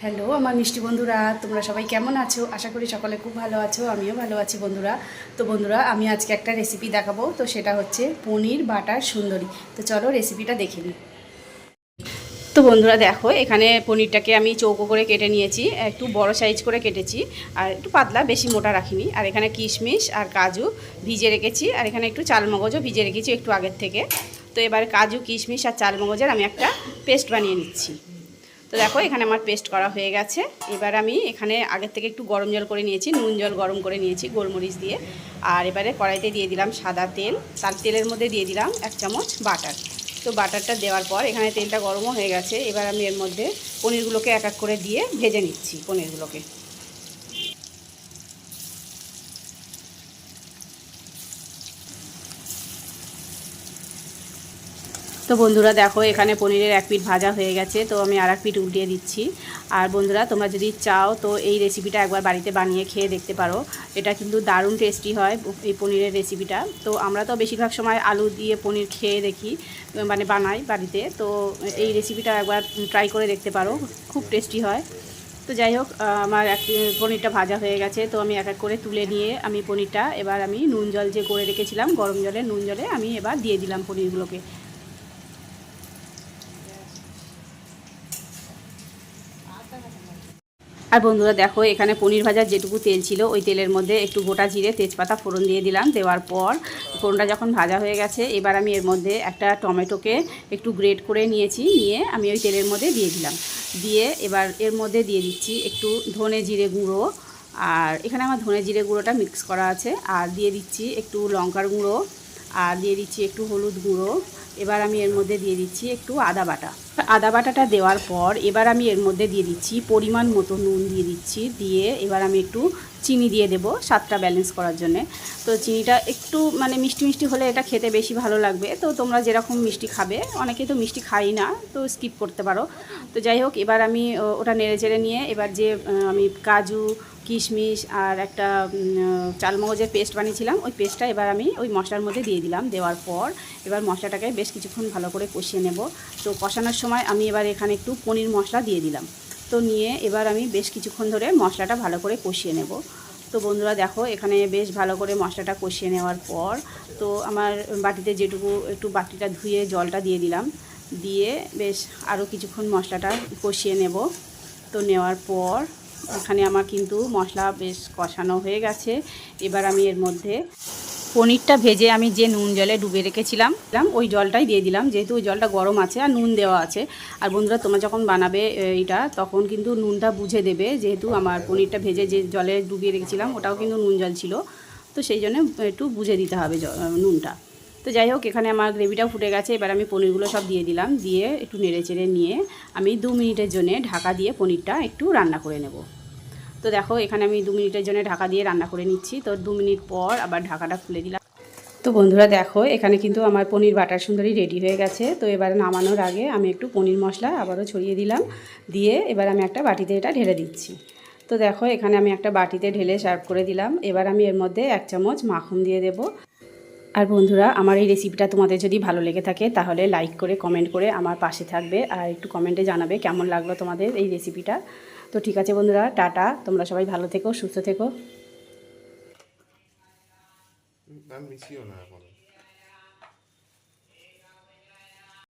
Hello আমার মিষ্টি বন্ধুরা, তোমরা সবাই কেমন আছো? আশা করি সকলে খুব ভালো আছো, আমিও ভালো আছি বন্ধুরা। তো বন্ধুরা, আমি আজকে একটা রেসিপি দেখাবো, তো সেটা হচ্ছে পনির বাটার সুন্দরী। তো চলো রেসিপিটা দেখে নিই। তো বন্ধুরা দেখো, এখানে পনিরটাকে আমি চৌকো করে কেটে নিয়েছি, একটু বড় সাইজ করে কেটেছি, আর একটু পাতলা, বেশি মোটা রাখিনি। আর এখানে কিশমিশ আর কাজু ভিজে রেখেছি, আর এখানে একটু চালমগজও ভিজে রেখেছি একটু আগের থেকে। তো এবার কাজু কিশমিশ আর চালমগজের আমি একটা পেস্ট বানিয়ে নিচ্ছি। তো দেখো, এখানে আমার পেস্ট করা হয়ে গেছে। এবার আমি এখানে আগের থেকে একটু গরম জল করে নিয়েছি, নুন জল গরম করে নিয়েছি গোলমরিচ দিয়ে। আর এবারে কড়াইতে দিয়ে দিলাম সাদা তেল, তার তেলের মধ্যে দিয়ে দিলাম 1 চামচ বাটার। তো বাটারটা দেওয়ার পর এখানে তেলটা গরমও হয়ে গেছে। এবার আমি এর মধ্যে পনিরগুলোকে এক এক করে দিয়ে ভেজে নিচ্ছি পনিরগুলোকে। তো বন্ধুরা দেখো, এখানে পনিরের এক পিঠ ভাজা হয়ে গেছে, তো আমি আর এক পিঠ উল্টিয়ে দিচ্ছি। আর বন্ধুরা, তোমরা যদি চাও তো এই রেসিপিটা একবার বাড়িতে বানিয়ে খেয়ে দেখতে পারো। এটা কিন্তু দারুণ টেস্টি হয় এই পনিরের রেসিপিটা। তো আমরা তো বেশিরভাগ সময় আলু দিয়ে পনির খেয়ে দেখি, মানে বানাই বাড়িতে। তো এই রেসিপিটা একবার ট্রাই করে দেখতে পারো, খুব টেস্টি হয়। তো যাই হোক, আমার পনিরটা ভাজা হয়ে গেছে। তো আমি এক এক করে তুলে নিয়ে আমি পনিরটা এবার আমি নুন জল যে করে রেখেছিলাম, গরম জলে নুন জলে আমি এবার দিয়ে দিলাম পনিরগুলোকে। আর বন্ধুরা দেখো, এখানে পনির ভাজার যেটুকু তেল ছিল ওই তেলের মধ্যে একটু গোটা জিরে তেজপাতা ফোড়ন দিয়ে দিলাম। দেওয়ার পর ফোড়নটা যখন ভাজা হয়ে গেছে, এবার আমি এর মধ্যে একটা টমেটোকে একটু গ্রেট করে নিয়ে আমি ওই তেলের মধ্যে দিয়ে দিলাম। দিয়ে এবার এর মধ্যে দিয়ে দিচ্ছি একটু ধনে জিরে গুঁড়ো। আর এখানে আমার ধনে জিরে গুঁড়োটা মিক্স করা আছে। আর দিয়ে দিচ্ছি একটু লঙ্কার গুঁড়ো, আর দিয়ে দিচ্ছি একটু হলুদ গুঁড়ো। এবার আমি এর মধ্যে দিয়ে দিচ্ছি একটু আদা বাটা। আদা বাটাটা দেওয়ার পর এবার আমি এর মধ্যে দিয়ে দিচ্ছি পরিমাণ মতো নুন দিয়ে দিচ্ছি। দিয়ে এবার আমি একটু চিনি দিয়ে দেবো স্বাদটা ব্যালেন্স করার জন্যে। তো চিনিটা একটু মানে মিষ্টি মিষ্টি হলে এটা খেতে বেশি ভালো লাগবে। তো তোমরা যেরকম মিষ্টি খাবে, অনেকেই তো মিষ্টি খাই না, তো স্কিপ করতে পারো। তো যাই হোক, এবার আমি ওটা নেড়ে চেড়ে নিয়ে এবার যে আমি কাজু কিশমিশ আর একটা চালমগজের পেস্ট বানিয়েছিলাম, ওই পেস্টটা এবার আমি ওই মশলার মধ্যে দিয়ে দিলাম। দেওয়ার পর এবার মশলাটাকে বেশ কিছুক্ষণ ভালো করে কষিয়ে নেব। তো কষানোর সময় আমি এবার এখানে একটু পনির মশলা দিয়ে দিলাম। তো নিয়ে এবার আমি বেশ কিছুক্ষণ ধরে মশলাটা ভালো করে কষিয়ে নেব। তো বন্ধুরা দেখো, এখানে বেশ ভালো করে মশলাটা কষিয়ে নেওয়ার পর তো আমার বাটিতে যেটুকু একটু বাটিটা ধুয়ে জলটা দিয়ে দিলাম। দিয়ে বেশ আরও কিছুক্ষণ মশলাটা কষিয়ে নেব। তো নেওয়ার পর এখানে আমার কিন্তু মশলা বেশ কষানো হয়ে গেছে। এবার আমি এর মধ্যে পনিরটা ভেজে আমি যে নুন জলে ডুবে রেখেছিলাম ওই জলটাই দিয়ে দিলাম, যেহেতু ওই জলটা গরম আছে আর নুন দেওয়া আছে। আর বন্ধুরা, তোমরা যখন বানাবে এটা তখন কিন্তু নুনটা বুঝে দেবে, যেহেতু আমার পনিরটা ভেজে যে জলে ডুবিয়ে রেখেছিলাম ওটাও কিন্তু নুন জল ছিল। তো সেই জন্য একটু বুঝে দিতে হবে নুনটা। তো যাই হোক, এখানে আমার গ্রেভিটাও ফুটে গেছে। এবার আমি পনিরগুলো সব দিয়ে দিলাম। দিয়ে একটু নেড়ে চেড়ে নিয়ে আমি 2 মিনিটের জন্য ঢাকা দিয়ে পনিরটা একটু রান্না করে নেব। তো দেখো, এখানে আমি 2 মিনিটের জন্য ঢাকা দিয়ে রান্না করে নিচ্ছি। তো 2 মিনিট পর আবার ঢাকাটা খুলে দিলাম। তো বন্ধুরা দেখো, এখানে কিন্তু আমার পনির বাটার সুন্দরী রেডি হয়ে গেছে। তো এবার নামানোর আগে আমি একটু পনির মশলা আবারও ছড়িয়ে দিলাম। দিয়ে এবার আমি একটা বাটিতে এটা ঢেলে দিচ্ছি। তো দেখো, এখানে আমি একটা বাটিতে ঢেলে সার্ভ করে দিলাম। এবার আমি এর মধ্যে 1 চামচ মাখন দিয়ে দেব। আর বন্ধুরা, আমার এই রেসিপিটা তোমাদের যদি ভালো লেগে থাকে তাহলে লাইক করে কমেন্ট করে আমার পাশে থাকবে, আর একটু কমেন্টে জানাবে কেমন লাগলো তোমাদের এই রেসিপিটা। তো ঠিক আছে বন্ধুরা, টাটা, তোমরা সবাই ভালো থেকো, সুস্থ থেকো। আমি মিশিও না এখন।